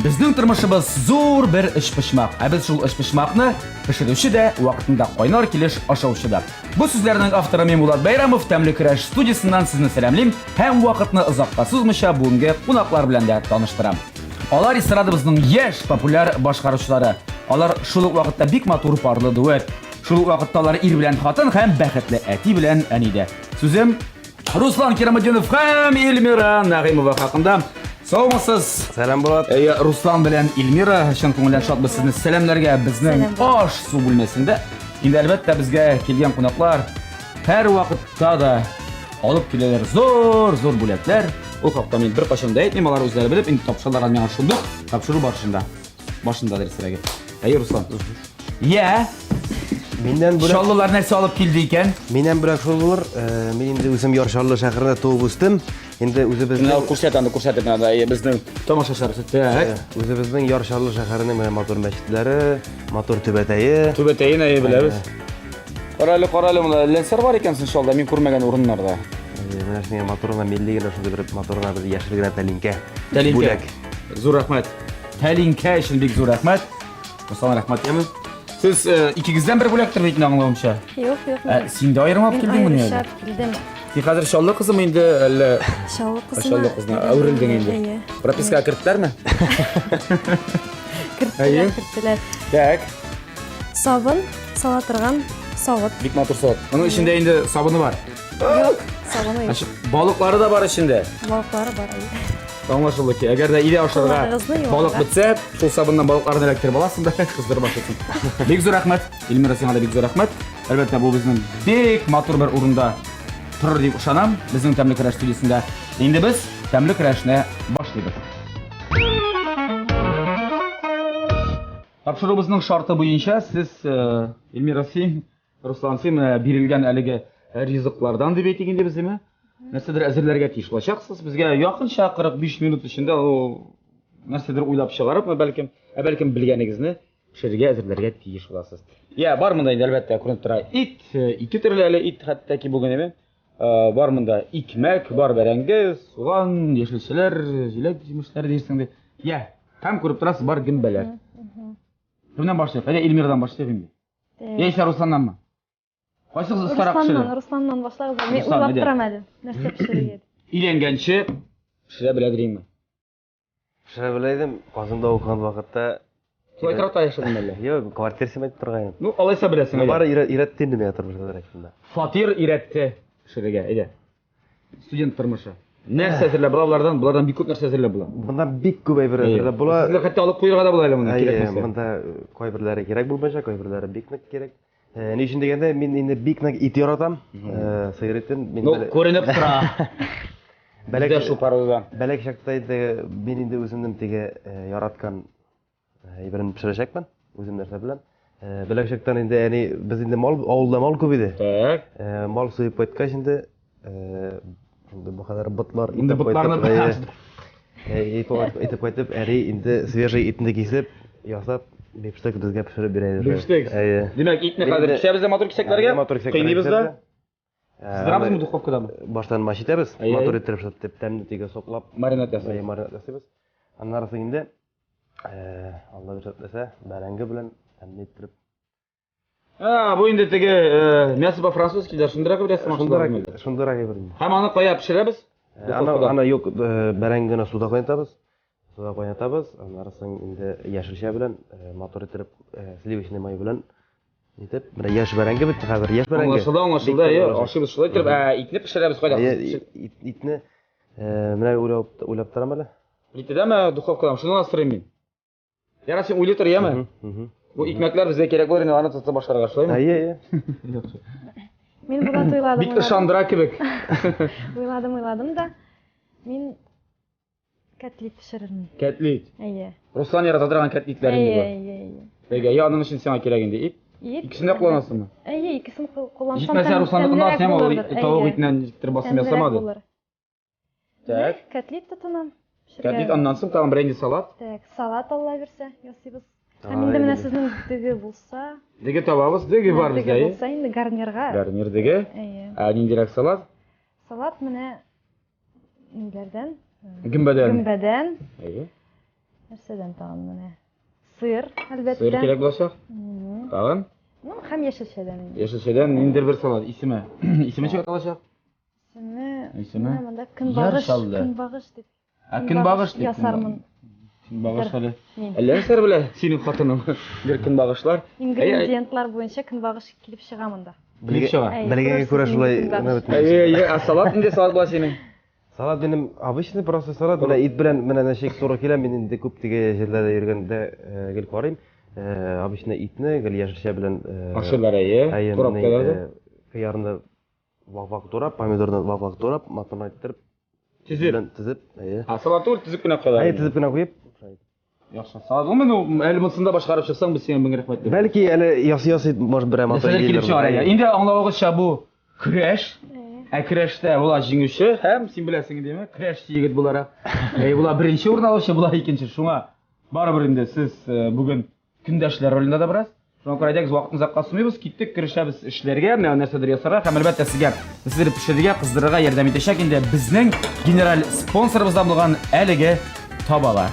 Bizning turmushimiz zo'r bir ish pishmoq. Biz shu ish pishmoqni pishiruvchi-da, vaqtida qaynar kelish oshuvchi-da. Bu so'zlarning avtori Memulod Bayramov Tamli Kurash studiyasidan sizni salomlayman. Ham vaqtni uzoqqa suzmisha bunga qo'noqlar bilan da tanishtiraman. Ular estradamizning yosh populyar boshqaruvchilari. Ular shu vaqtda bek motor parli duet. Shu vaqtda ular er bilan xotin ham baxtli ati bilan anida. So'zim Ruslan Keramadinov ham Elmira Nag'imova haqida. Sağolmasiz. Selam Bulat. Ruslan bilan Elmira chin ko'ngildan shod biz sizni salamlarga bizning osh suv bo'lmasida. Endi albatta bizga kelgan qo'noqlar har vaqtda da olib keladilar zo'r bo'latlar. U haqda men bir qachon aytmayman, ular o'zlari bilib, endi topshiriqlar menga shundoq topshiruv boshida sizlarga. Ruslan. Ya. Mendan bular Shollolar narsa olib keldi ekan. Mendan bular shollolar, men endi o'zim Yorshollo shahrida tug'ib o'sdim. Endi o'zi bizning ko'rsatadi bizning tomoshabinlar o'zi bizning Yorshollo shahrining mana motor masjidlari, motor tubatayi bilamiz. Qorali lenser bor ekan inshaalloh men ko'rmagan o'rinlarda. Mana shunga motorga milligina shunda bir motorga bir yashilgina talinka. Bo'lak. Zo'r rahmat. Talinka uchun bek zo'r rahmat. Sizga rahmat deyman. Siz ikkingizdan bir bo'lakdir deydi anglashimcha. Yo'q. Sen doirim olib kelding buni endi. Keldim. Siz hozir inshaalloh qizim endi Inshaalloh qizni avrilding endi. Propiskaga kiritdilarmi? Kiritdilar. Tak. Sabun, sola turgan sovet. Bek motor soat. Uning ichida endi sabuni bor. Yo'q, sabuni yo'q. Baliqlari da bor ichida. Baliqlari bor. Anlaşıldı ki, eğer de ide aşağıda balık bitse, şu sabundan balıklarını elektirip alasın da kızdırıp başlasın. Bek zor rahmet, Elmira sana da bek zor rahmet. Elbette bu bizim bek motor bir urunda turur deyip uşanam. Bizim Tamli Kurash studiyasında. Endi biz Tamli Kurashni boshlaymiz. Topshirig'imizning sharti bo'yicha siz Elmira Ruslan berilgan haligi rizqlardan deb aytganda bizmi? Narsadir azirlarga tegish bo'lasiz. Bizga yaqin 45 minut ichida o narsadir o'ylab chiqarib, balkim bilganingizni pishirga azirlarga tegish bo'lasiz. Ya, bor bunda endi albatta ko'rinib turadi. It, ikki turli it hattoki bo'lgan emas. Bor bunda ikmak, bor barangiz, so'g'on, yashilchilar, jilak jimishlar deysizda. Ya, ham ko'rib turasiz, bor gimbalar. Bundan boshlaylik. Hadi Elmiradan boshlaylik. Ey Ruslandanmi? Qaysi qiz istaroq pishiradi? Ruslandan boshlaymiz. Men uylab turamadim. Narsa pishirgan. Uylanganchi pishira biladiringmi? Pishira bilaydim, qo'zimda o'qigan vaqtda To'y tarafda yashadim men. Yo'q, kvartirasida turganim. Ну, alaysa bilasan. Bari iratdi nima turibdi shunda. Fatir iratdi pishirga edi. Student turmushi. Narsa hazırlab bulardan bir ko'p narsa hazırlab bular. Bundan bek ko'p aybilar. Bular sizlar hatto olib qo'yirganda bo'laylar buni kerak bo'lsa. Bunda qo'y birlari kerak bo'lmasa, qo'y birlari beknak kerak. Ne uchun deganda men endi beknak it yaratam. Sigaretdan men ko'rinib turadi. Balak shu parodan. Balak shaqtaydi men endi o'zimni tega yaratgan ibrini pishirishakman o'zim narsa bilan. Balak shaqtan endi ya'ni biz endi ovulda mol ko'p edi. Tak. Mol so'yib qo'ytgan endi bu kadar butlar endi butlarni aytib qo'yib, endi свежий itni kesib, yasab bepishtak bizga pishirib beradi. Bepishtak. Demak, itni hozir pishamiz motor kesaklarga. Qiynaymiz-da. Sizdiramizmi duxovkadami? Boshdan mashitamiz. Motor ettirib deb tamnitiga so'qlab marinad yasaymiz. Marinad yasaymiz. Andan so'ng endi Alloh bersa, barangi bilan tamnittirib. Bu endi tegi мясо fransuzskilar shundaroq bilasizmi? Shundaroq bilaman. Hammani qo'yib pishiramiz. Ana yo'q, barangini suvda qo'yatamiz. Andan so'ng endi yashilcha bilan motor ettirib, sливочный moy bilan etib, mana yosh barangi bitti hozir, yosh barangi. Anglashildi. Oshimiz shulay etib, itni pishiramiz qo'yamiz. Itni mana o'ylab turaman. Litidami, duxovkadami? Shuni nastiraymi? Yana sen o'ylab turaymi? Bu ikmaklar bizga kerak bo'lar, endi ana tutsa boshqalarga shundaymi? Yo'q. Men buni o'yladim. Bitta Shandra kibik. O'yladim da men katlit pishiraman. Katlit. Ayya. Ruslan yaratadigan katlitlaringiz bor. Ayya. Nega, yo aning uchun senga kerak endi it? Ikkisini qo'llanasizmi? Ayya, ikkisini qo'llansam. Yetmasa Ruslanning qilmasam ham tovuq itdan yettirib bosib yasamadi. Tak. Katlit tutamam. Katlit ondan so'ng tag'in birinchi salat. Tak, salat Alloh bersa, yasaymiz. Endi mana sizning digi bo'lsa, digi topamiz, digi bor bizda. Digi bo'lsa, endi garnirga. Garnir digi. Ayya. Nindek salat? Salat mana nilardan? Gimbadan. Gimbadan. Ayya. Нәрседән тагын менә? Сыр, әлбәттә. Сыйыр кирәк булачак. Тагын? Ну, һәм яшелчәдән инде. Яшелчәдән ниндидер бер салат исеме. Исеме ничек аталачак? Исеме? Монда көнбагыш, Яршалды. көнбагыш дип. Көнбагыш дип. Ясармын. Көнбагыш әле. Мин. Әллә нәрсә белә синең хатының бер көнбагышлар. Ингредиентлар буенча көнбагыш килеп чыга монда. Килеп чыга. Белгәнгә күрә шулай Салат инде салат була синең. Салат минем обычный просто салат. Менә ит белән менә нәшек туры килә. Мин инде күп тиге җирләрдә йөргәндә гел карыйм. Обычный итне гел яшелчә белән Ашырлар әйе. Турап калады. Кыярны вак-вак турап, помидорны вак-вак турап, матын айттырып, тизеп, әйе. Салатты тизеп кенә кала. Әйе, тизеп кенә куеп. Яхшы. Салат булмый, әле монсында башкарып чыксаң без сиңа мең рәхмәт. Бәлки әле ясый, может бер матын килеп чыгар. Инде аңлавыгызча бу көрәш. Көрәштә була җиңүче һәм син беләсең инде, көрәш егет буларак. Була беренче урын алучы, була икенче. Шуңа барыбер инде сез бүген көндәшләр ролендә да бераз. Шуңа күрә дигез вакытны узакка сумыйбыз, киттек, керешәбез эшләргә, менә нәрсәдер ясарга һәм әлбәттә сезгә пешереп пешерергә, кыздырырга ярдәм итәчәк инде безнең генераль спонсорыбыздан булган әлеге табала.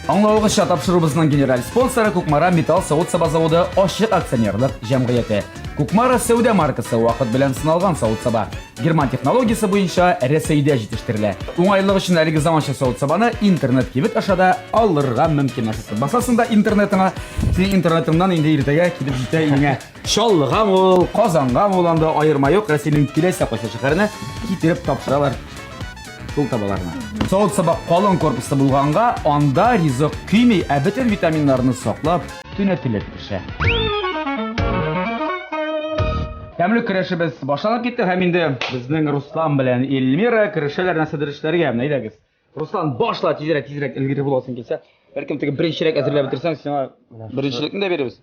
Аңлавыгызча тапшырубызның генераль спонсоры Кукмара металл савыт-саба заводы ачык акционерлык җәмгыяте. Кукмара сәүдә маркасы вакыт белән сыналган савыт-саба. Герман технологиясе буенча Рәсәйдә җитештерелә. Уңайлык өчен әлеге заманча савыт-сабаны интернет кибет ашада алырга мөмкин. Басасында интернетыңа, син интернетыңнан инде иртәгә килеп җитә иңә. Чаллыга ул, Казанга ул анда аерма юк, Рәсәйнең киләсе кайсы шәһәренә китереп тапшыралар. Шул табаларны. Савыт-саба калын корпуслы булганга, анда ризык көймәй, бөтен витаминнарны саклап, төнәтелеп пешә. Тәмлек көрәшебез башланып китте һәм инде безнең Руслан белән Эльмира керешәләр нәрсәдер эшләргә. Менә әйдәгез. Руслан, башла тизрәк илгире буласың килсә. Бәлкем теге беренчерәк әзерләп бетерсәң, сиңа беренчелекне дә бирәбез.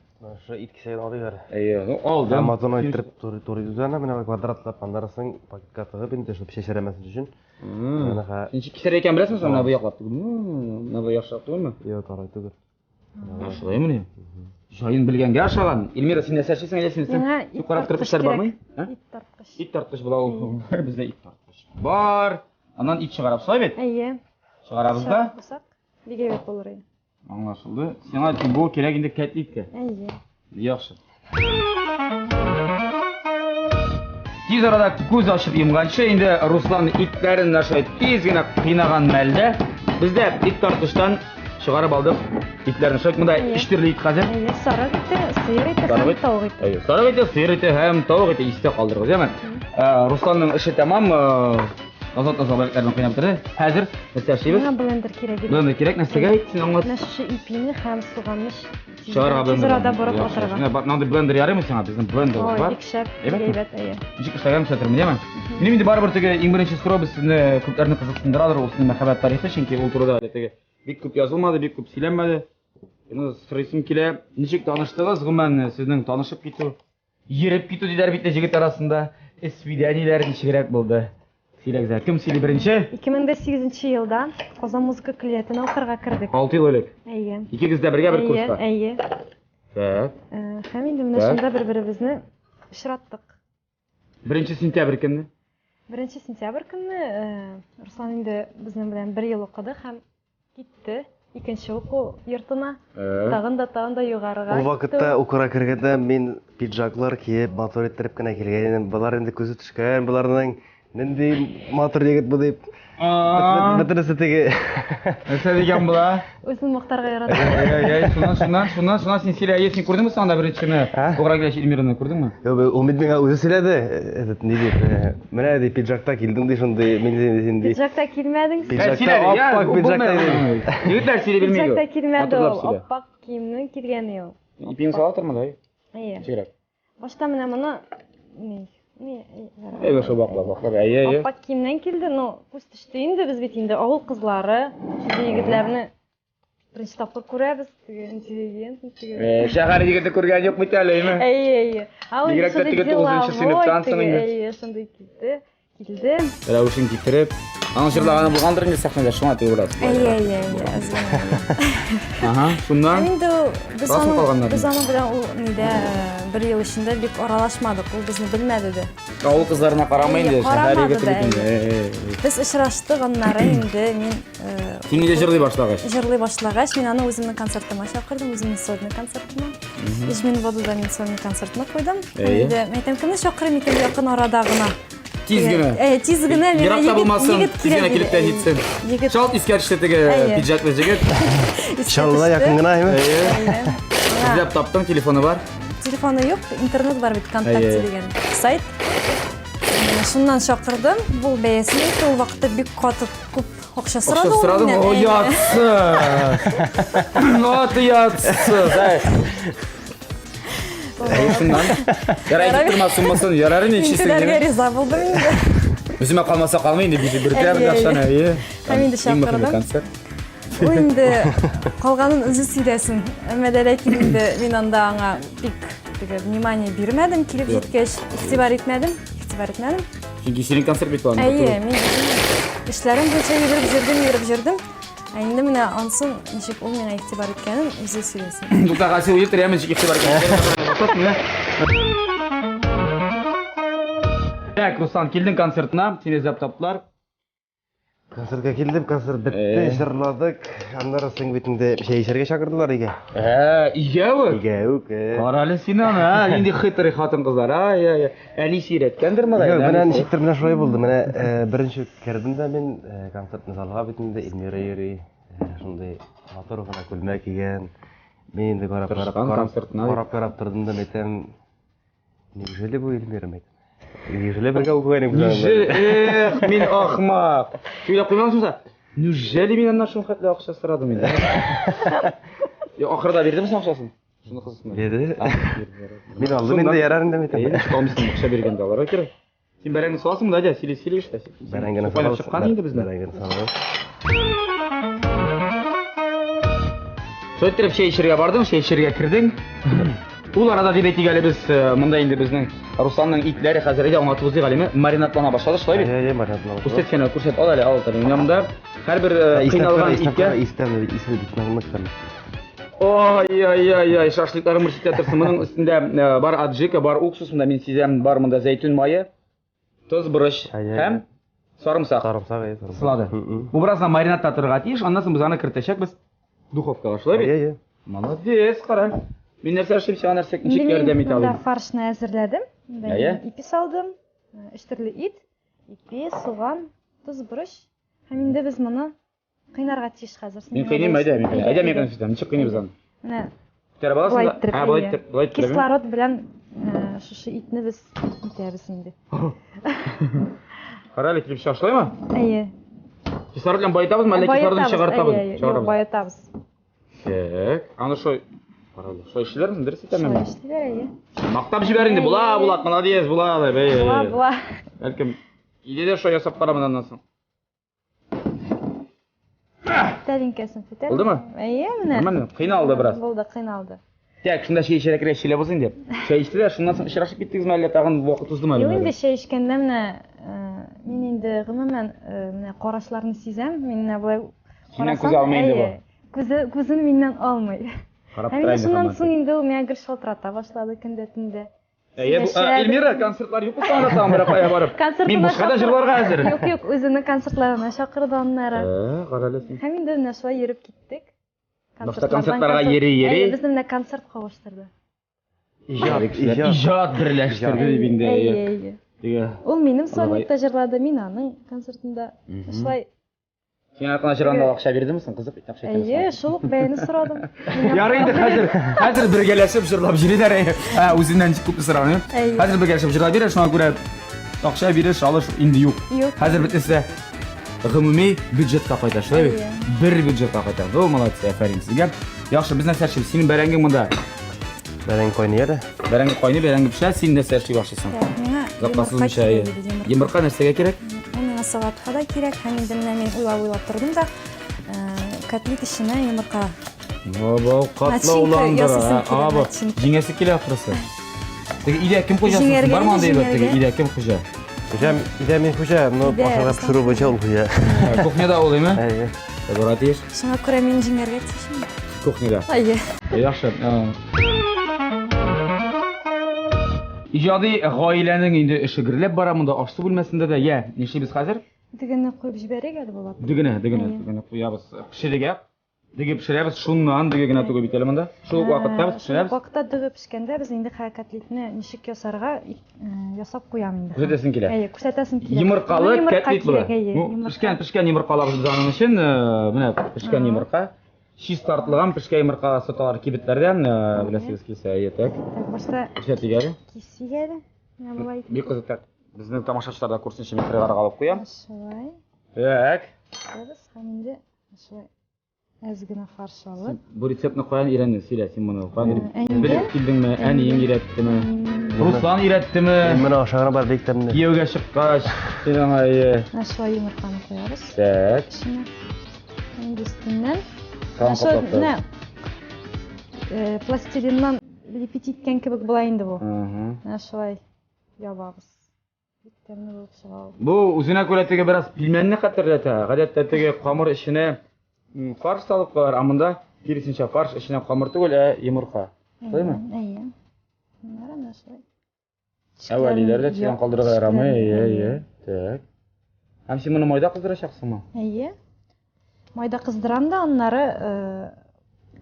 Шы ит кисәген алыгар. Әйе, алды. Матын айттырып, туры düzәнә, менә квадратлап андарысын пакетка тыгып инде шул пешерәмәсен өчен. Ничек кисәр икән беләсеңме, менә бу яклап. Менә бу яхшырак түгелме? Юк, алай түгел. Шулаймыни? Җаен белгәнгә ашаган. Эльмира, син нәрсә эшлисең, әллә син? Юк, карап торып эшләр бармы? Ит тарткыч. Ит тарткыч була ул. Бездә ит тарткыч бар. Аннан ит чыгарып сай бит. Әйе. Чыгарабыз да. Бик әйбәт булыр инде. Аңлашылды. Сиңа бу кирәк инде кәтлиткә. Әйе. Яхшы. Тиз арада күз ачып йомганчы инде Руслан итләрен нашай тиз генә кыйнаган мәлдә бездә ит тарткычтан чыгарып алдык. Итләрне шәк монда 3 төрле ит хәзер. Әйе, сарык ите, сыер ите һәм тавык ите. Әйе, сарык ите, сыер ите һәм тавык ите истә калдырыгыз, яме. Русланның эше тамам, азат-азатлыкларны кыйнап торды. Хәзер без эшлибез. Миңа блендер кирәк иде. Блендер кирәк, нәрсәгә әйтсен аңлат. Менә шушы ипине һәм суганны Чыгарга тиз арада борып атырга. Менә нинди блендер ярыймы сиңа? Безнең блендер бар. Бик шәп, әйбәт, әйе. Ничек эшләгән сөйләрмен, яме. Минем инде барыбер теге иң беренче сорау без сезне күпләрне кызыксындырадыр, ул сезнең мәхәббәт тарихы, чөнки ул турыда теге бик күп язылмады, бик күп сөйләнмәде. Сорыйсым килә, ничек таныштыгыз, гомумән сезнең танышып китү, йөреп китү диләр бит җегет арасында, свиданияләр ничегрәк булды? Сөйләгез, кем сөйли беренче? 2008 елда Казан музыка клиентына укырга кирдек. 6 ел элек. Әйе. Икегез дә бергә бер курска. Әйе. Һәм инде менә шунда бер-беребезне очраттык. 1 сентябрь көнне. 1 сентябрь көнне Руслан инде безнең белән 1 ел укыды һәм китте. Икенче уку йортына. Тагын да югарыга. Ул вакытта укырга кергәндә мин пиджаклар киеп, мотор иттереп кенә килгән идем. Булар инде күзе төшкән, буларның нинди мотор егет бу дип. Бөтенесе теге. Нәрсә дигән була? Үзен мактарга ярата. Шуннан син сөйлә, син күрдеңме санда беренчене? Укырга килгәч Эльмираны күрдеңме? Юк, ул миңа үзе сөйләде. Ни дип, менә ди пиджакта килдең ди шундый, мин ди. Пиджакта килмәдең. Пиджакта аппак пиджакта. Егетләр сөйли белмәйгә. Пиджакта килмәде ул, аппак киемнең килгәне ул. Ипин сала тормады, ай. Әйе. Чирәк. Башта менә моны Әйе, шул баклап. Әйе. Аппак киемнән килде, но күз төште инде без бит инде авыл кызлары, шундый егетләрне беренче тапкыр күрәбез, интеллигент. Шәһәр егете күргән юк бит әле, әйме? Әйе. Бигрәк тә теге 9-нчы сыйныфтан соң инде. Әйе, шундый килде. Рәвешен китереп, Аны җырлаганы булгандыр инде сәхнәдә, шуңа тип уйласыз. Ага, шуннан. Инде без Расмы калганнар? белән ул нидә бер ел эчендә бик аралашмадык. Ул безне белмәде дә. Авыл кызларына карамый инде, шәһәргә Карамады да, килгәндә. Без очраштык аннары инде мин Син нидә җырлый башлагач? җырлый башлагач, мин аны үземнең концертыма чакырдым, үземнең сольный концертыма. Ижмин Водуда мин сольный концертны куйдым. Инде әйтәм, кемне чакырым икән якын арада гына. Тиз генә. Тиз генә миңа Еракта булмасын, тиз генә килеп тә җитсен. Шалт искәртештә теге пиджаклы җегет. Иншалла якын гына әйме. Эзләп таптым, телефоны бар. Телефоны юк, интернет бар бит, ВКонтакте дигән сайт. Шуннан чакырдым, бул бәясен әйтте, ул вакытта бик каты күп акча сорады. Акча сорадым, о ятсы. Аты ятсы. Шуннан. Ярай киттирмә суммасын, ярар инде Интеләргә чисен. риза булдым инде. Үземә калмаса калмый инде, бит бер тәр акчаны. Һәм инде чакырдым. Ул инде калганын үзе сөйләсен. Әмма дә ләкин инде мин анда аңа бик внимание бирмәдем, килеп җиткәч, игътибар итмәдем. Чөнки синең концерт бит бар. Мин эшләрем буенча йөреп җирдем. Инде менә ансын ничек ул миңа игътибар иткәнен үзе сөйләсен. Тутагасы уйып тирәмен игътибар иткән. Так, Руслан, килдең концертына, сине эзләп таптылар. Концертка килдим, концерт бетте, җырладык. Аннары соң битендә эчәргә чакырдылар өйгә. Игәү. Игәү. Каралы син аны, инде хитрый хатын кызлар. Әни сирәткәндер мода. Менә ничектер менә шулай булды. Менә беренче кирдем дә мин концертны залга битендә Илмира йөри. Шундай матур гына күлмәк кигән. Мин инде карап тордым да әйтәм, неужели бу Илмира мәйт? Неужели бергә укыган Эх, мин ахмак. Сөйләп куймагызмы? Неужели мин аннан шул хәтле акча сорадым инде? Ахырда бирдем син акчасын? Шуны кызсың. Диде. Мин алдым инде ярар инде мәйтәм. Комиссия акча бергәндә алар кирәк. Син бәрәңне саласыңмы да, сөйле эштә. Бәрәңгене салып чыккан инде безне. Бәрәңгене салып. Сөйтереп шәй бардым, шәй кирдең. Ул арада дип әйтик әле без монда инде безнең Русланның итләре хәзер дә аңлатып узыйк әлеме? Маринатлана башлады, шулай бит? Маринатлана. Күрсәт, ал әле, ал тәле. Янымда һәрбер кыйналган иткә истәме битмәгән. Ой, шашлыклар мөрсәтә торсын. Моның өстендә бар аджика, бар уксус, монда мин сизәм, бар монда зәйтүн майы, тоз, борыч һәм сарымсак. Сылады. Бу бераздан маринатта торырга тиеш, аннан соң без аны кертәчәкбез духовкага, шулай бит? Молодец, кара. Мин нәрсә эшлим, сиңа нәрсә ничек ярдәм итә алам? Мин фаршны әзерләдем. Ипи салдым. 3 төрле ит, ипи, суган, туз, борыч. Һәм инде без моны кыйнарга тиеш хәзер. Мин кыйныйм, әйдә, мин кыйнайм. Ничек кыйнайбыз аны? Менә. Күтәрә баласың? Булай иттерәбез. Кислород белән шушы итне без итәбез инде. Кара әле килеп шашлаймы? Әйе. Кислород белән байтабызмы, әллә кислородны чыгартабыз? Юк, байтабыз. Так, аны шулай каралы. Шулай эшләрме? Дөрес әйтәме? Шулай эшләр, әйе. Мактап җибәр инде. Була, молодец, була. Була. Бәлкем идея шулай ясап карамын аннан соң. Тәлинкәсен фитәр. Булдымы? Әйе, менә. Менә кыйналды бераз. Булды, кыйналды. Так, шунда шәй эчәрәк сөйләп булсын дип. Шәй эчтеләр, шуннан соң очрашып киттегезме, әллә тагын вакыт уздымы әле? Юк, инде шәй эчкәндә менә мин инде гомумән менә карашларны сизәм. Мин менә булай Синнән күз алмый инде бу. Күзен миннән алмый. Карап Һәм тора инде. шуннан соң инде ул миңа гел шалтырата башлады көндә төнде. Әйе, Эльмира, концертлар юк булса аңлатам, бер апая барып. Мин бушкада җырларга хәзер. Юк, үзенең концертларына чакырды аннары. Каралы син. Һәм инде менә шулай йөреп киттек. Башта концертларга йөри. Безне менә концерт кавыштырды. Иҗат берләштерде дип инде. Әйе. Ул минем сольникта җырлады, мин аның концертында. Шулай. Син аркана җырганда акча бирдеңме соң, кызык акча итәм. Әйе, шул ук бәяне сорадым. Ярый инде хәзер бергәләшеп җырлап йөриләр. Үзеннән күп сораны. Хәзер бергәләшеп җырлап бирә, шуңа күрә акча биреш алыш инде юк. Хәзер бетсә гомуми бюджетка кайта, шулай бит? Бер бюджетка кайта. Бу молодец, афәрин сезгә. Яхшы, без нәрсә эшлибез? Синең бәрәңгең монда. Бәрәңге кайный әле. Бәрәңге кайный, бәрәңге пешә, син нәрсә эшли башлыйсың? Запасыз чәй. Йомырка нәрсәгә кирәк? Миңа салатка да кирәк. Һәм инде менә мин уйлап тордым да, котлет эченә йомырка. Бу катлауландыр. Бу җиңәсе килә ахрысы. Теге идә кем хуҗасы? Барман дип теге идә кем хуҗа? Hocam, idemin hoca, no İde, aşağıda Ruslan. pişiru boyunca ol hoca. Кухняда ул эме? Ayy. Братиш, Шуңа күрә мин җиңәргә тиешме? кухняда. Әйе. Яхшы. Иҗади гаиләнең инде эше гөрләп бара монда ашсу бүлмәсендә дә. Я, нишлибез хәзер? Дигәнне куеп җибәрик әле булат. Дигене куябыз. Пешерегә. Диге пешерәбез, шуннан диге генә түгел бит әле монда. Шул вакытта без пешерәбез. Вакытта дыгы пешкәндә без инде хәрәкәтликне ничек ясарга ясап куям инде. Күрсәтәсең килә. Әйе, күрсәтәсем килә. Йомыркалы кәтлит бу. Йомырка. Пешкән йомыркалар без аның өчен менә пешкән йомырка. Чиз тартылган пешкән йомырка саталар кибетләрдән, беләсегез килсә, так. Так, башта Күрсәтик әле. кисик әле. Менә булай. Бик кызык. Безнең тамашачылар да күрсенчә микрофонга алып куям. Шулай. Так. Без һәм инде шулай әз генә фарш алып. Бу рецептны каян өйрәндең син моны? Әнием. Белеп килдеңме? Әниең өйрәттеме? Руслан өйрәттеме? Мен aşağına бар диктемне. Кияүгә чыккач, син аңа Менә шулай йомырканы куябыз. Так. Шуны инде өстеннән Тамам каплап. менә пластилиннан лепить иткән кебек була инде бу. Менә шулай ябабыз. Бик тәмле булып чыга ул. Бу үзенә күрә теге бераз пилмәнне хәтерләтә. Гадәттә теге камыр эченә фарш салып калар, ә монда киресенчә фарш эченә камыр түгел, ә йомырка. Шулаймы? Әйе. Менә шулай. Әвәлиләрдә чыган калдырырга ярамый. Әйе. Так. Һәм син моны майда кыздырачаксыңмы? Әйе. Майда кыздырам да, аннары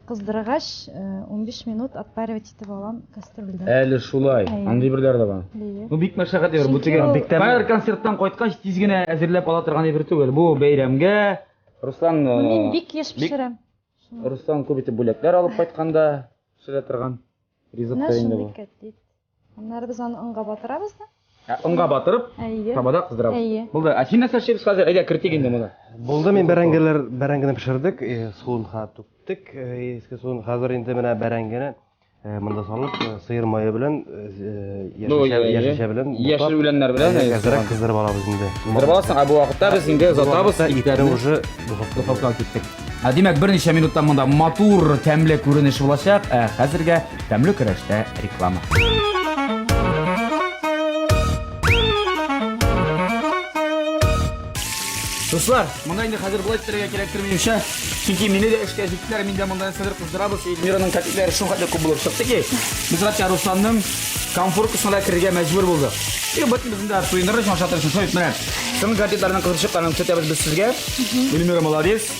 кыздыргач 15 минут отпаривать итеп алам кастрюльдә. Әле шулай. Әйе. Андый бирләр дә бар. Әйе. Бу бик мәшәкать бер. Бу Чөнки теге ул- бик тәмле. Концерттан кайткач тиз генә әзерләп ала торган әйбер түгел. Бу бәйрәмгә Руслан Мин бик еш пешерәм. Руслан күп итеп бүләкләр алып кайтканда пешерә торган. Ризык Менә та инде шундый бу. кәтлит. Аннары без аны онга батырабыз да. Онга батырып, Әйе. табада кыздырабыз. Әйе. Булды. А син нәрсә эшлибез хәзер? Әйдә кертик инде моны. Булды мен бәрәңгене пешердек, суын түктек, иске суын хәзер инде менә бәрәңгене монда салып, сыйыр майы белән, яшелчә белән, яшел үләннәр белән әзрәк кыздырып алабыз инде. Кыздырып аласың, ә бу вакытта без инде озатабыз Итне итләрне. уже Духовкага киттек. Димәк, берничә минуттан монда матур, тәмле күренеш булачак. Хәзергә тәмле көрәштә реклама. Дуслар, монда инде хәзер булай итәргә кирәктер минемчә. Чөнки мине дә эшкә җиттеләр, мин дә монда нәрсәдер кыздырабыз. Эльмираның кәтлитләре шундый күп булып чыкты ки, без Ратя Русланның комфорткасына керергә мәҗбүр булдык. Бөтен бездә туйнырыш машатыр шуй менә. Сының кәтлитләрен кыздырып чыкканын көтәбез без сезгә. Эльмира молодец.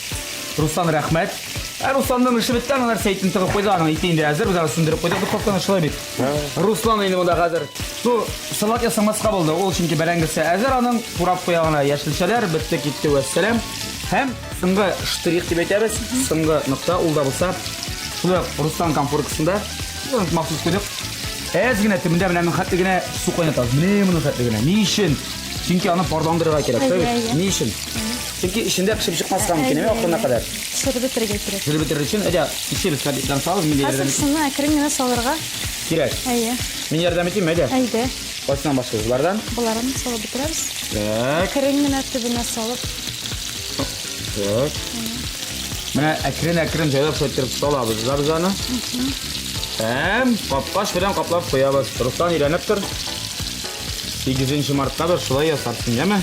Руслан рәхмәт. Русланның эше беткән, алар сәйтен тыгып куйды, аның ите инде әзер, без аны сүндереп куйдык, духовканы шулай бит. Руслан инде монда хәзер. Ну, салат ясамаска булды. Ул чөнки бәрәңгесе әзер, аның турап куягына яшелчәләр, бетте китте вәссәлам. Һәм соңгы штрих дип әйтәбез, соңгы нокта ул да булса, шулай Руслан комфорткасында махсус куйдык. Әз генә төбендә менә хәтта генә су кайнатабыз. Менә моны хәтта генә. Ни өчен? Чөнки аны пардандырырга кирәк, Әйе. Ни өчен? Чөнки эчендә пешеп чыкмаска мөмкин эме акырына кадәр. Пешереп бетергә кирәк. Шуны бетерер өчен, әйдә, ишебез кәтлиттән салып, мин Хәзер ярдәм шуны әкрен генә салырга. кирәк. Әйе. Мин ярдәм итим, әйдә. Әйдә. Кайсынан башлыйлардан? Буларын салып бетерәбез. Так. Әкрен генә төбенә салып. Так. Менә әкрен җайлап сәйтереп салабыз да без аны. Һәм капкаш белән каплап куябыз. Руслан өйрәнеп тор. 8 мартта бер шулай ясарсың, яме?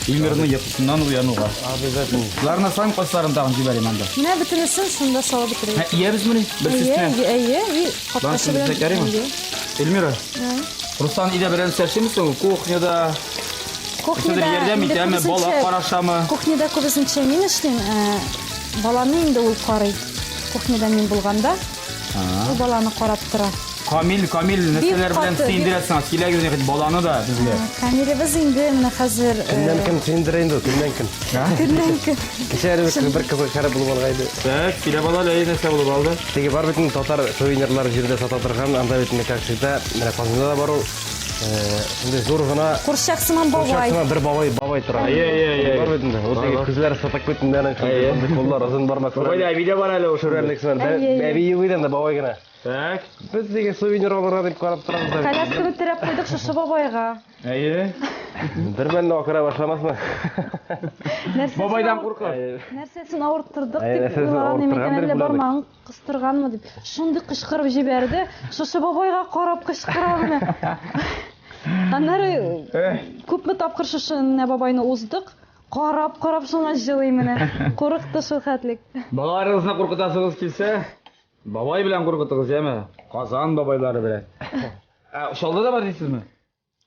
Илмирның йокысыннан уянуга. Обязательно. Буларны сам кайсыларын тагын җибәрим анда. Менә бөтенесен шунда салып бетерәбез. Иябез менә бер система. Әйе, и капкасы Башны белән. бизәкәрме? Әйе. Эльмира, Әйе. Руслан иде белән сөйләшәмсең, кухняда Кухняда ярдәм инде итәме, бала күбесенчә- карашамы? Кухняда күбесенчә мин эшлим. Баланы инде ул карый. Кухняда мин булганда, ул баланы карап тора. Камил, нәрсәләр белән каты, сыйндырасың? Киләгез баланы да безгә. Камилебез инде менә хәзер Кемнән кем синдерә инде, кемнән кем. көннән көн. Кичә бер кызык шәре булып алгайды. Так, килә бала нәрсә булып алды? Теге бар бит татар сувенирлар җирдә сата торган, анда бит как всегда, менә Казанда да бар ул. Шундай зур гына Курчак сыман бабай. Шахтына бер бабай тора. Әйе. Бар бит инде. Ул теге күзләре сатак көтүндән шундай куллар озын бармак. Бабайда видео бар әле ул Шүрәлек сен. Әйе. Бәби юйдан да бабай гына. Так. Без теге сувенир алырга дип карап торабыз да. Коляска бетереп куйдык шушы бабайга. Әйе. Бер мәлне акыра башламасмы? Бабайдан куркып. Нәрсәсен авырттырдык Әйе, дип нәрсәсен уйлаган авырттырган имекән, әллә дип бармагын кыстырганмы дип. Шундый кычкырып җибәрде. Шушы бабайга карап кычкыра менә. Аннары күпме тапкыр шушы бабайны уздык. Карап шуңа җылый менә. Курыкты шул хәтлек. Балаларыгызны куркытасыгыз килсә, бабай белән куркытыгыз, яме? Казан бабайлары белән. Шалда да бар дисезме?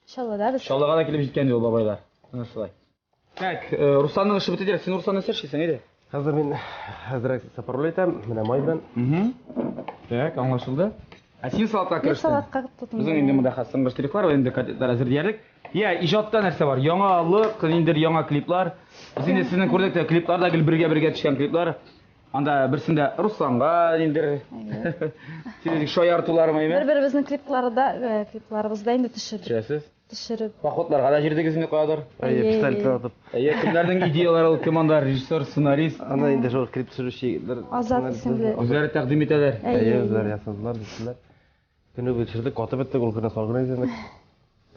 Шаллада без. Шалдага да килеп җиткән ул бабайлар. Менә шулай. Так, Русланның эше бетте дирәк. Син Руслан нәрсә эшлисең иде? Хәзер мин хәзрәк сапарлый итәм, менә май белән. Так, аңлашылды. Син салатка керештең. Салатка тотындым. Безнең инде монда хәсән гыштырыклар ва инде кадетлар әзерләрлек. Я, иҗатта нәрсә бар? Яңалык, инде яңа клиплар. Без инде сезнең күрдек клипларда гел бергә төшкән клиплар. Анда берсендә Русланга инде сез шаяртулармы име? Бер-беребезнең клипларыбызда инде Төшерәсез? төшереп. Походларга да җирдегез инде каядыр. Пистолетка атып. Кемнәрнең идеялары ул команда, режиссер, сценарист, Аны инде шул клип төшерүчеләр. Азат исемле. үзләре тәкъдим итәләр. Үзләр ясадылар, диселәр. Көне бөтшердек, катып беттек, ул көне сорганизаторлык.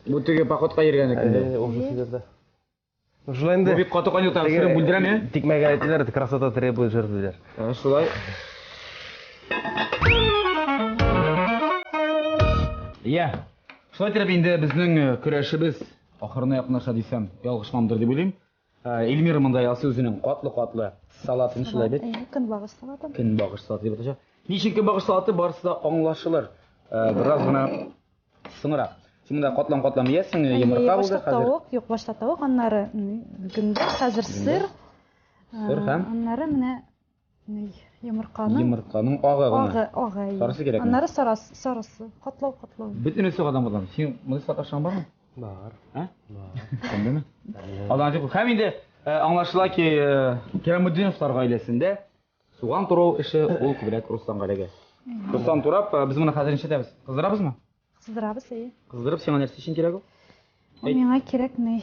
Бу теге походка йөргән икән. Ул шулайда. Шулай Бу инде. бик каты каню тапсырып бүлдерәме? Тикмәгә әйтәләр, красота требует жертвы. Шулай. Я. Шулай итеп инде безнең көрәшебез ахырына якынлаша дисәм, ялгышмамдыр дип уйлыйм. Эльмира монда ясы үзенең катлы салатын шулай бит. Көнбагыш салаты. Көнбагыш салаты дип аташа. Ничек көнбагыш салаты барысы да аңлашылыр. Бераз гына сыңрак. Син монда катлам ясың, йомырка булды хәзер. Тавык, юк башта тавык, аннары гөндә хәзер сыр. Сыр һәм Аннары менә йомырканың агы гына. Агы. Сарысы кирәкме? Аннары сарысы, катлау. Бөтенесе гадам. Син моны саташан бармы? Бар. Бар. Кемдеме? Алдан дип. Һәм инде аңлашыла ки Керәметдиновлар гаиләсендә суган турау эше ул күбрәк Русланга эләгә. Руслан турап, без моны хәзер нишәтәбез? Кыздырабызмы? Кыздырабыз, Кыздырып, сиңа нәрсә өчен кирәк ул? Миңа кирәк ни?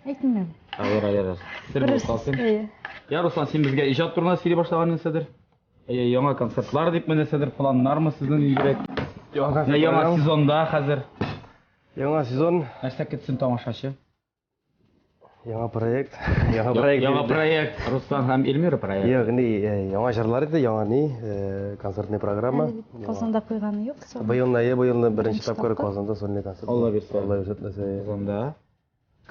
Әйтмәм. Айыр. Сер булып калсын. Я, Руслан, син безгә иҗат турында сөйли башлаган нәрсәдер? Яңа концертлар дип нәрсәдер планнармы сезнең игрәк? Яңа сезонда хәзер Яңа сезон, нәрсә көтсен тамашачы? яңа проект. Яңа проект. Руслан һәм Эльмира проект. Ягъни яңа җырлар иде, яңа концертный программа. Казанда куйганы юк. Быелны беренче тапкыр Казанда сольный концерт. Алла бирсә. Алла бирсә. Казанда.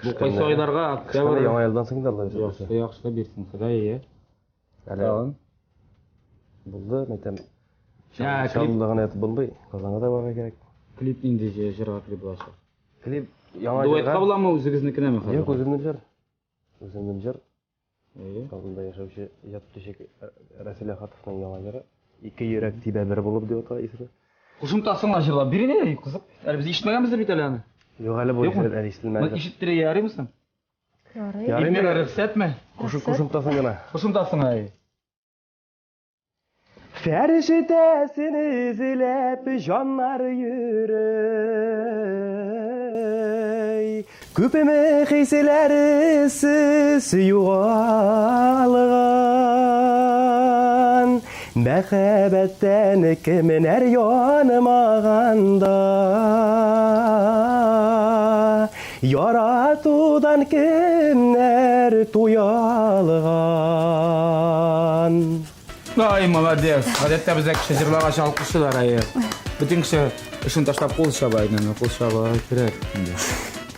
Бу кайсы айларга? Октябрь. Яңа елдан соң да Алла бирсә. Яхшы бирсен, Ходай. Әле булды, мәйтәм. Я, Шалдыгын әйтеп булмый. Казанга да барга кирәк. клип инде җырга клип булачак. Клип яңа Дуэтка буламы үзегезнекенеме хәзер? Юк, үземнең җыр. Казанда яшәүче иҗат төшек Расил Ахатовның яңа җыры. Ике йөрәк тибә бер булып дип ата исеме. Кушымтасыңа җырлап бирин, кызык. Әле без ишетмәгәнбез бит әле аны. Юк, әле бу әле Моны ишетелмәде. ишеттерә ярыймсың? Ярый. Ярый. Эльмира рөхсәтме? Кушымтасын гына. Кушымтасыңа. Фәршетәсен изләп җаннар йөрей. Күпме хисләрсез югалган. Мәхәббәттән кемнәр янмаганда. Яратудан кемнәр туялган. Ай, молодец. Гадәттә бездә кеше җырларга чалкышылар ае. Бөтен кеше эшен ташлап кул чаба инде, кул чаба кирәк инде.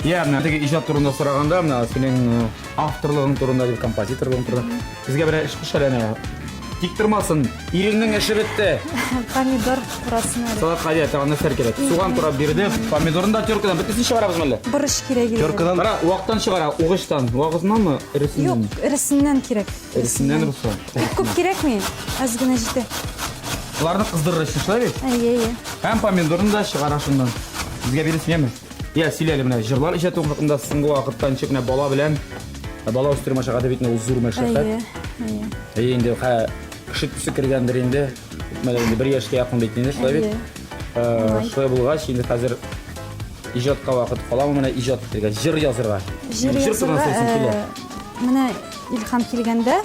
Я, менә теге иҗат турында сораганда, менә синең авторлыгың турында дип, композиторлыгың турында. Безгә берәр эш кушалана. Тик тормасын. Иреңнең эше бетте. Помидор турасын әле. Салатка дия тагын нәрсә кирәк. Суган турап бирде, помидорын да теркадан бөтенсен чыгарабыз мәллә. Борыш кирәк иде. Кара, вактан чыгара, угыштан. Вагызнанмы, иресеннән? Юк, иресеннән кирәк. Иресеннән Руслан. Күп кирәкми? Аз гына җитә. Аларны кыздырыр өчен шулай бит? Әйе. Һәм помидорын да чыгара шундан. Безгә биресеңме? Я, сөйләле менә җырлар иҗаты хакында соңгы вакытта ничек менә бала белән бала үстерү мәшәкате бит ул зур мәшәкать. Әйе. Инде кеше төсе кергәндер инде. Мәле инде 1 яшькә якын бит инде шулай бит. Шулай булгач инде хәзер иҗатка вакыт каламы менә иҗат итәргә, җыр язырга. Җыр язырга. Менә илһам килгәндә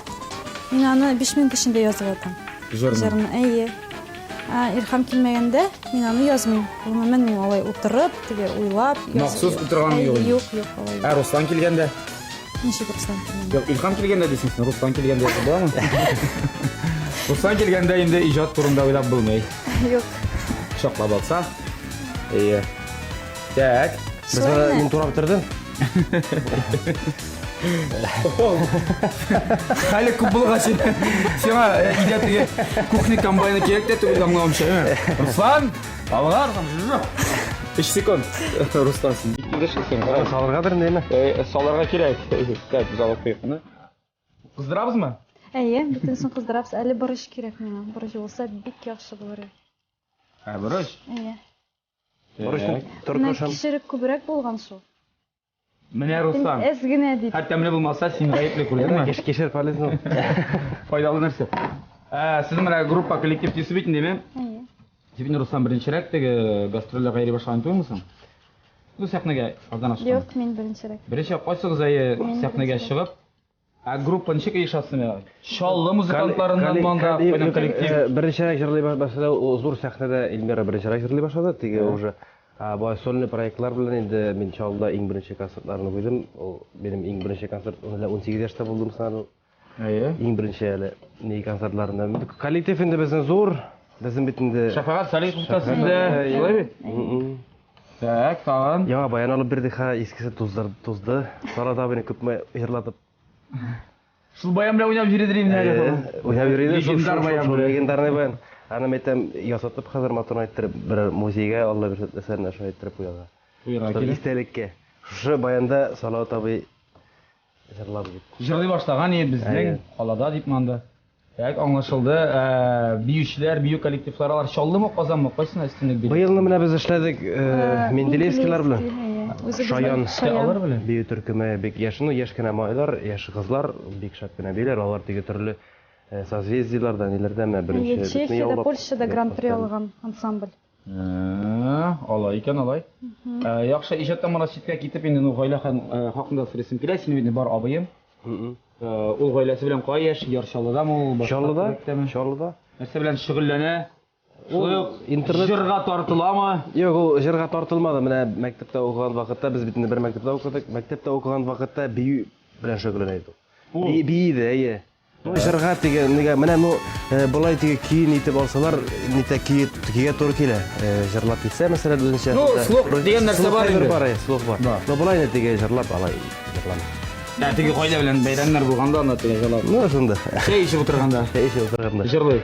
мин аны 5000 кешендә язып атам. Җырны, әйе. Илһам килмәгәндә мин аны язмыйм. Гомумән мин алай утырып, теге уйлап язып. Махсус утырган юк. Юк, алай. Руслан килгәндә. Ничек Руслан килгәндә? Юк, илһам килгәндә дисең, Руслан килгәндә язып буламы? Руслан килгәндә инде иҗат турында уйлап булмый. Юк. Шаклап алса. Әйе. Так, Mesela men turap bitirdim. Хәле күп булгач. Сиңа идә теге кухня комбайны кирәк дә түгел аңламыйча. Руслан, алгар там. 3 секунд. Руслан син. Салыргадыр дейме? Саларга кирәк. Так, без алып куйыйк. Кыздырабызмы? Әйе, бүтәнсен кыздырабыз. Әле борыш кирәк миңа. Борыш булса бик яхшы булыр. Бурыч. Әйе. Борышны Менә торкышам. кишерек күбрәк булган шул. Менә Руслан. Әз генә дип. Хәтта менә булмаса син гаепле күрдеңме? Кешер полезно. Файдалы нәрсә. Сез менә группа коллектив төсү бит инде. Әйе. Син Руслан беренчерәк теге гастрольләргә йөри башлаган түгелме? Бу сәхнәгә алдан ашкан. Юк, мин беренчерәк. Беренче кайсыгыз әйе сәхнәгә чыгып, группа ничек оешасызмы? Шаллы музыкантларыннан монда кайдан коллектив. Беренчерәк җырлый башлады, о зур сәхнәдә Эльмира беренчерәк җырлый башлады. Теге уже бу сольный проектлар белән инде мин чалда иң беренче концертларны куйдым. Ул минем иң беренче концерт 18 яшьтә булдым сану. Әйе. Иң беренче әле ни концертларында. Коллектив инде безнең зур. Безнең бит инде Шәфәгать Салиховка сездә. Шулай бит? Так, тагын. Яңа баян алып бирдек, искесе тузды. Сара да бeni күпме йырлатып. Шул баян белән уйнап йөридер инде әле. Уйнап йөридер. Легендар баян бу. Легендарный баян. Аны мәйтәм ясатып хәзер матур әйттереп бер музейга Алла бер әсәрне аша әйттереп куярга. Куярга кирәк. Истәлеккә. Шушы баянда Салават абый җырлап бит. Җырлый башлаган иде безнең калада дип монда. Так, аңлашылды. Биючеләр, бию коллективлары алар чаллымы, Казанмы, кайсына өстенлек бирде? Быелны менә без эшләдек Менделеевскийлар белән. Шаян. Алар белән. Бию төркеме бик яшь, ну яшь кенә майлар, яшь кызлар, бик шәп кенә биләр, алар теге төрле созвездиелардан, ниләрдән беренче. Чехиядә, Польшада гран-при алган ансамбль. Алай икән, алай. Яхшы иҗаттан мына читкә китеп инде гаилә хакында сөйләсем килә. Син инде бар абыем. Ул гаиләсе белән кай яшь, Яршалыдамы ул? Шаллыда. Нәрсә белән шөгыльләнә? Ул интернет җырга тартыламы? Юк, ул җырга тартылмады. Менә мәктәптә укыган вакытта без бит инде бер мәктәптә укыдык. Мәктәптә укыган вакытта бию белән шөгыльләнә иде. Бииде, әйе. Ну җырга тиге, нигә менә ну булай тиге киен итеп алсалар, нитә кигә туры килә. Җырлап китсә, мәсәлән, үзенчә. Ну, слух дигән нәрсә бар инде. Слух бар. Ну булай нә тиге җырлап алай. Теге гаилә белән бәйрәмнәр булганда анда теге җырлап. Ну шунда. Чәй ичеп утырганда. Җырлый.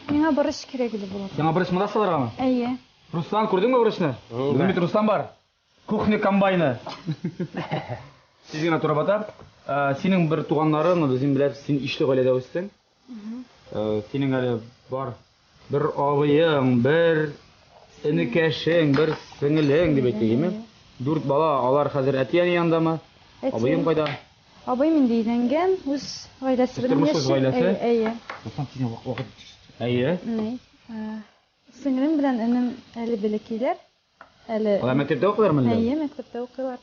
Миңа борыш кирәк иде булат. Сиңа борыч монда салыргамы? Әйе. Руслан, күрдеңме борычны? Бүген бит Руслан бар. Кухня комбайны. Сез генә туры батар. Синең бер туганнарың, безнең белән син ишле гаиләдә үстең. Синең әле бар бер абыең, бер энекәшең, бер сеңелең дип әйтәйме? 4 бала, алар хәзер әти-әни янындамы? Абыең кайда? Абыем инде өйләнгән, үз гаиләсе белән Тормыш гаиләсе? Әйе. Руслан, син вакыт. Әйе. Сеңлем белән энем әле бәләкәйләр. Әле Алар мәктәптә укыйлармы инде? Әйе, мәктәптә укыйлар.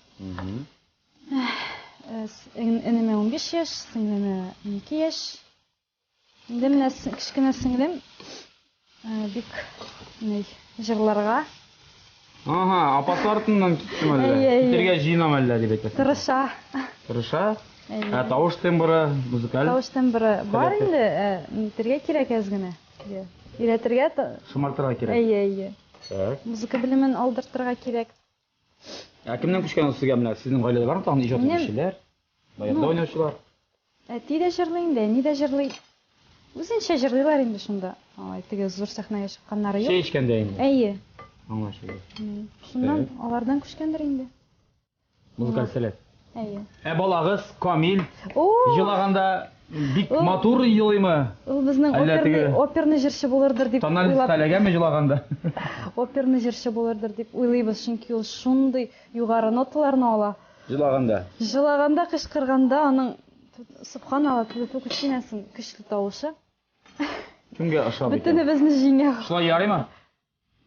Энеме 15 яшь, сеңлеме 12 яшь. Инде менә кичкенә сеңлем бик җырларга Ага, апасы артыннан киттем әле. Китергә җыенам әле дип әйтә. тырыша. Тырыша? Тавыш тембры, музыкаль. Тавыш тембры бар инде, нитәргә кирәк әз генә. Өйрәтергә, Шомартырга кирәк. әйе. Так. Музыка белемен алдыртырга кирәк. Кемнән күчкән сезгә менә? Сезнең гаиләдә бармы тагын иҗат итүчеләр? Баянда уйнаучылар. Әти дә җырлый инде, әни дә җырлый. Үзенчә җырлыйлар инде шунда. Алай теге зур сәхнәгә чыкканнары юк. Чәй эчкәндә инде. Әйе. Аңлашылды. Шуннан алардан күчкәндер инде. Музыкаль сәләт. Әйе. Балагыз Камил О, җылаганда бик матур елыймы? ул безнең оперный җырчы булырдыр дип Тональность уйлап. таләгәме җылаганда? Оперный җырчы булырдыр дип уйлыйбыз, чөнки ул шундый югары ноталарны ала. Җылаганда. Җылаганда, кычкырганда аның субханалла күченәсен көчле тавышы. Кемгә ошап икән? Бөтенебезне җиңә. Шулай ярыймы?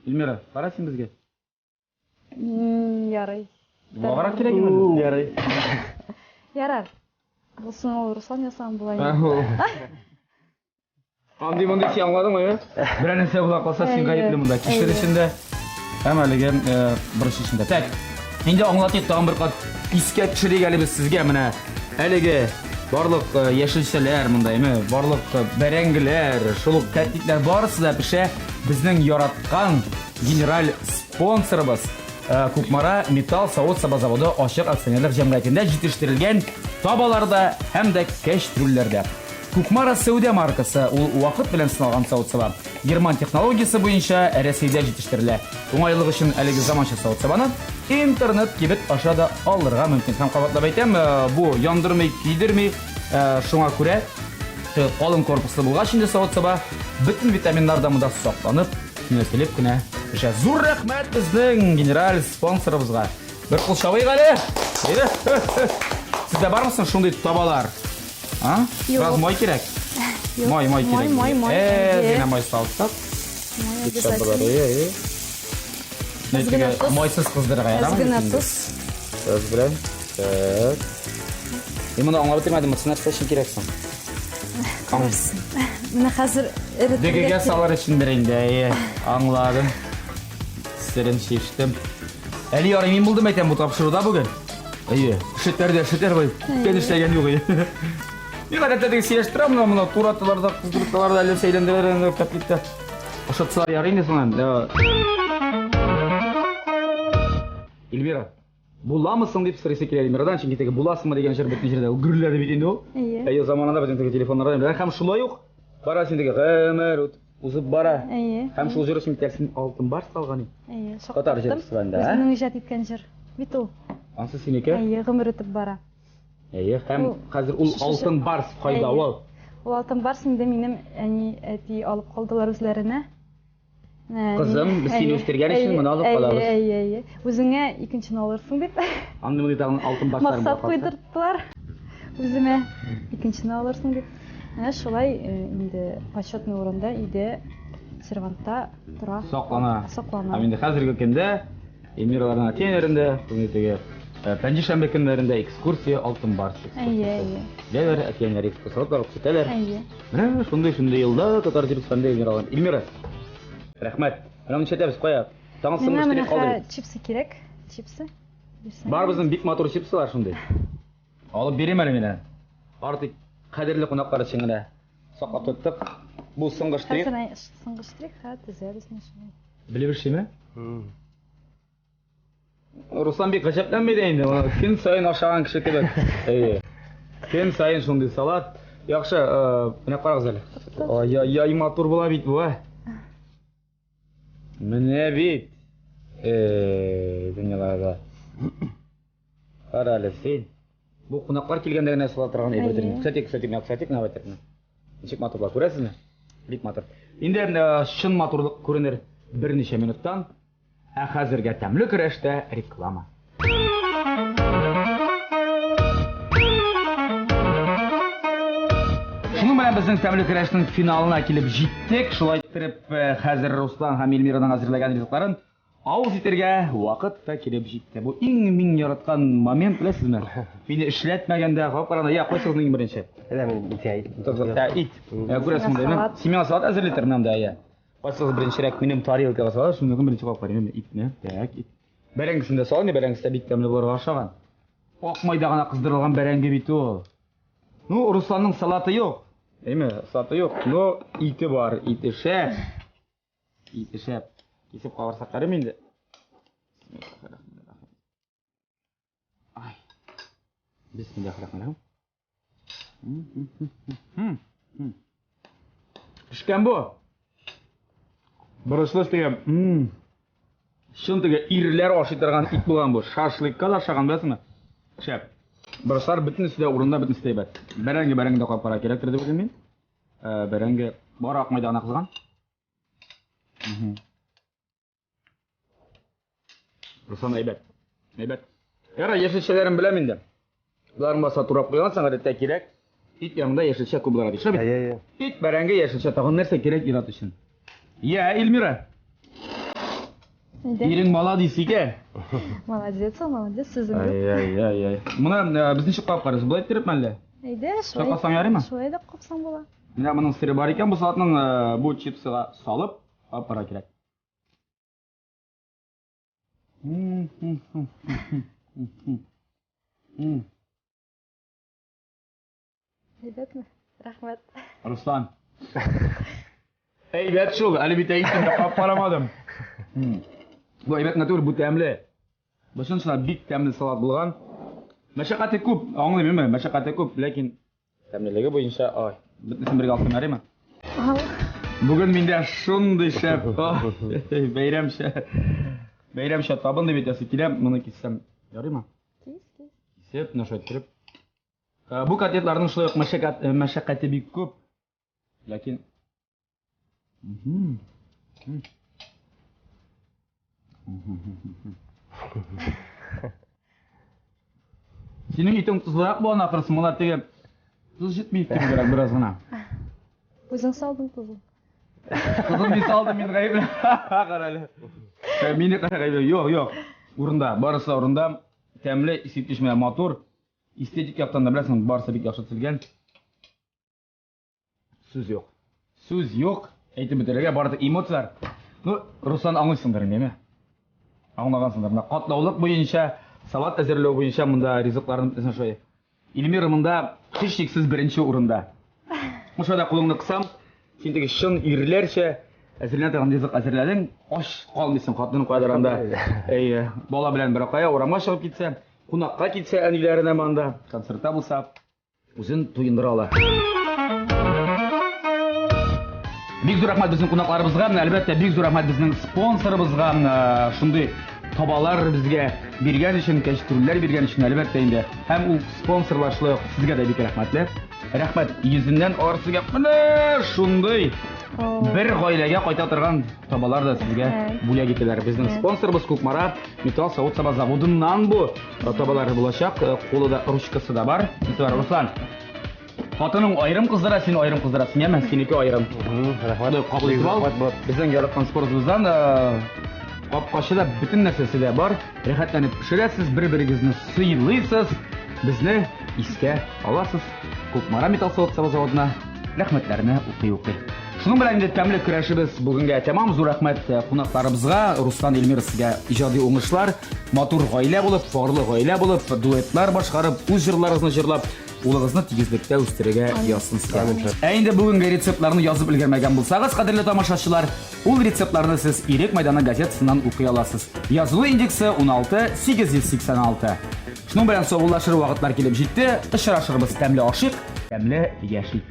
Эльмира, кара син безгә. Ярый. Багарак кирәк инде. Ярый. Ярар. Булсын ул Руслан ясаган була инде. Андый монда син аңладыңмы? Берәр нәрсә була калса син гаепле монда. Кишер эчендә һәм әлегә бурыч эчендә. Так. Инде аңлатыйк тагын бер кат искә төшерик әле без сезгә менә. Әлеге барлык яшелчәләр мондаймы? Барлык бәрәңгеләр, шул кәтликләр барысы да пешә безнең яраткан генераль спонсорыбыз Кукмара металл савыт саба заводы ашык акционерлер җәмгыятендә җитештерелгән табаларда һәм дә кәчтүрләрдә. Кукмара Сәүдә маркасы ул вакыт белән сыналган савыт саба. Герман технологиясе буенча Рәсәйдә җитештерелә. Уңайлык өчен әлеге заманча савыт сабаны интернет кибет аша да алырга мөмкин. Һәм кабатлап әйтәм, бу яндырмый, кидермий, шуңа күрә калын корпуслы булгач инде савыт саба бөтен витаминнар да монда сакланып, нәселеп кенә пешә. Зур рәхмәт безнең генераль спонсорыбызга. Бер кул шавый гали. Сездә бармысың шундый табалар? А? Biraz май кирәк. Май кирәк. Май. Динә май салсак. Майсыз кыздырырга ярамый. Әзгенә туз. Сөз белән. Моны аңлап бетермәдем, нәрсә өчен кирәксең? Менә хәзер Дегегә салыр өчен бер инде. Аңладым. Серен шиштем. Әле ярый мин булдым әйтәм бу тапшыруда бүген. Шетер бай. Кен эшләгән юк. Ни гадәттә теге сөйләштерәм, моны тураталарда, кыздырталарда әле сөйләндерәләр капитта. Ошатсалар ярый инде соңын. Эльвира, буламысың дип сорыйсы килә Эльмирадан, чөнки теге буласыңмы дигән җыр бөтен җирдә гүрләде бит инде ул. Әйе, заманында безнең теге телефоннарда белән һәм шулай ук бара син теге гомер узып бара. Һәм шул җыр өчен тәрсин алтын бар салган иде. Әйе, Татар җыры банда. Безнең иҗат иткән җыр. Бит ул. Ансы синеке? Әйе, гомер үтеп бара. Әйе, һәм хәзер ул алтын бар кайда ул? Ул алтын бар инде минем әни әти алып калдылар үзләренә. Кызым, без сине үстергән өчен моны алып калабыз. Әйе. Үзеңә икенчене алырсың дип. Анда моны тагын алтын башларын Максат куйдырттылар. Үземә икенчене алырсың дип. Шулай инде почетный урында иде сервантта тора. Саклана. Саклана. Инде хәзерге көндә Эмирларның тенерендә, бүгенге пәнҗешәмбе көннәрендә экскурсия алтын бар. Әйе. Дәләр әткәннәр экскурсиялар күрсәтәләр. Әйе. Менә шундый елда татар Җирстанда Эмиралар. Эльмира. Рәхмәт. Менә моны чәтәбез кая? Тагын сыңгыштырып калдык. Чипсы кирәк. Чипсы. Бар безнең бик матур чипсылар шундый. Алып бирәм әле менә. Артык кадерле кунаклар өчен генә саклап тоттык. Бу сыңгыштырып. Сыңгыштырып, төзәбез нишә. Белебезме? Руслан бик гаҗәпләнмәде инде. Көн сайын ашаган кеше кебек. Көн сайын шундый салат. Яхшы, менә карагыз әле. Ай, матур була бит бу. Менә бит. Дөньяларда. Кара әле син. Бу кунаклар килгәндә генә салат торган әйберләр. Кстати, нәвәтәрне. Ничек матурлар күрәсезме? Бик матур. Инде шын матурлык күренер берничә минуттан. Ә хәзергә тәмле көрәштә реклама. Шуның белән безнең тәмле көрәшнең финалына килеп җиттек. Шулай итеп, хәзер Руслан һәм Эльмираның әзерләгән ризыкларын авыз итәргә вакыт та килеп җитте. Бу иң мин яраткан момент беләсезме? Мине эшләтмәгәндә гапарада кайсыгының беренче? Мин итәй. Ит. Күрәсезме? Семья салат әзерләтермен дә. Кайсыгыз беренчерәк минем тарелкага салып, шуны беренче калып карыйм. Итне. Так, ит. Бәрәңгесендә салган, бәрәңгесендә бик тәмле булырга ашаган. Ак майда гына кыздырылган бәрәңге бит ул. Ну, Русланның салаты юк. Әйме, салаты юк. Но ите бар, ите шәп. Ите шәп. Кисеп калырсак карыйм инде. Ай. Бисмиллаһир-рахманир-рахим. Пешкән бу. Бұрышлы істеген, шынтыға ирлер аши тұрған ит болған бұл. Шашлыкқа да шаған білесің ме? Шәп. Бұрышлар бүтін үсті орында бүтін үсті бәт. Бәрәңге да қойып қара керек тұрды бүгін мен. Бәрәңге бар ақ майдағына қызған. Бұрышлан әйбәт. Яра, ешілшелерін білем енді. Бұларын баса тұрап қойған саңа дәтті керек. Ит яңында ешілше көбіліға дейші бет. Ит бәрәңге ешілше тағын нәрсе керек ират үшін. Я, Эльмира. Ирің бала дейсі ке? Молодец, сөзіңді. Ай. Мұна біздің шық қап қарыз, бұлай теріп мәлі? Әйде, шылқасаң яры ма? шылай да қопсаң бола. Мына мұның сірі бар екен, бұл салатның бұл чипсыға салып, қап қара керек. Әйбәтме? Рахмет. Руслан. Әйбәт шул, әле бит әйтем дә карамадым. Бу әйбәт натур, бу тәмле. Башынча бик тәмле салат булган. Мәшәкате күп, аңлыйммы? Мәшәкате күп, ләкин тәмлелеге буенча, ай, битнесен бергә алып кемәриме? Бүген миндә шундый шәп, бәйрәмчә табын дип әйтәсе килә, моны киссәм ярыймы? Кисеп, нәшәттереп. Бу котлетларның шулай ук мәшәкате бик күп, ләкин Синең итең тузлырак булган ахырсы, моңа теге туз җитми икән бераз гына. Үзең салдың тузын. Тузын мин салдым, мин гаепле. Кара әле. Мине гаепле. Юк. Урында, барысы урында. Тәмле, исеткечмә матур. Эстетик яктан да беләсең, барысы бик яхшы төзелгән. Сүз юк. Әйтеп бетерергә бары эмоциялар. Ну, Руслан аңлыйсыңдыр, неме? Аңлагансыңдыр. Катлаулык буенча, салат әзерләү буенча монда ризыкларны битсен шулай. Илмир монда һичшиксез беренче урында. Ошада кулыңны кысам, син теге шын ирләрчә әзерләгән торган ризык әзерләдең, аш калмыйсың хатының кадерында. Бала белән бер кая урамга чыгып китсә, кунакка китсә әниләренә монда, концертта булса, үзен туендыра ала. Бик зур рәхмәт безнең кунакларыбызга, әлбәттә бик зур рәхмәт безнең спонсорыбызга, шундый табалар безгә биргән өчен, кәчтүрләр биргән өчен әлбәттә инде. Һәм ул спонсорлар шулай ук сезгә дә бик рәхмәтле. Рәхмәт йөзеннән арсыга менә шундый бер гаиләгә кайта торган табалар да сезгә бүләк ителәр. Безнең спонсорыбыз Кукмара металл савыт-саба заводыннан бу табалар булачак. Кулыда ручкасы да бар. Руслан, хатының айрым кыздыра, син айрым кыздырасың, яме? Синеке айрым. Рәхмәт. Кабул итеп ал. Безнең яраткан спортыбыздан капкачыда бүтән нәрсәсе дә бар. Рәхәтләнеп пешерәсез, бер-берегезне сыйлыйсыз, безне искә аласыз. Кукмара металл савыт-саба заводына рәхмәтләрне укый. Шуның белән инде тәмле көрәшебез бүгенгә тәмам. Зур рәхмәт кунакларыбызга. Руслан, Илмир сезгә иҗади уңышлар, матур гаилә булып, фарлы гаилә булып, дуэтлар башкарып, үз җырларыгызны җырлап, улыгызны тигезлектә үстерергә ясын сезгә. Инде бүгенге рецептларны язып өлгермәгән булсагыз, кадерле тамашачылар, ул рецептларны сез Ирек мәйданы газетасыннан укый аласыз. Язылу индексы 16886. Шуның белән саубуллашыр вакытлар килеп җитте. Очрашырбыз тәмле ашык, тәмле яшик.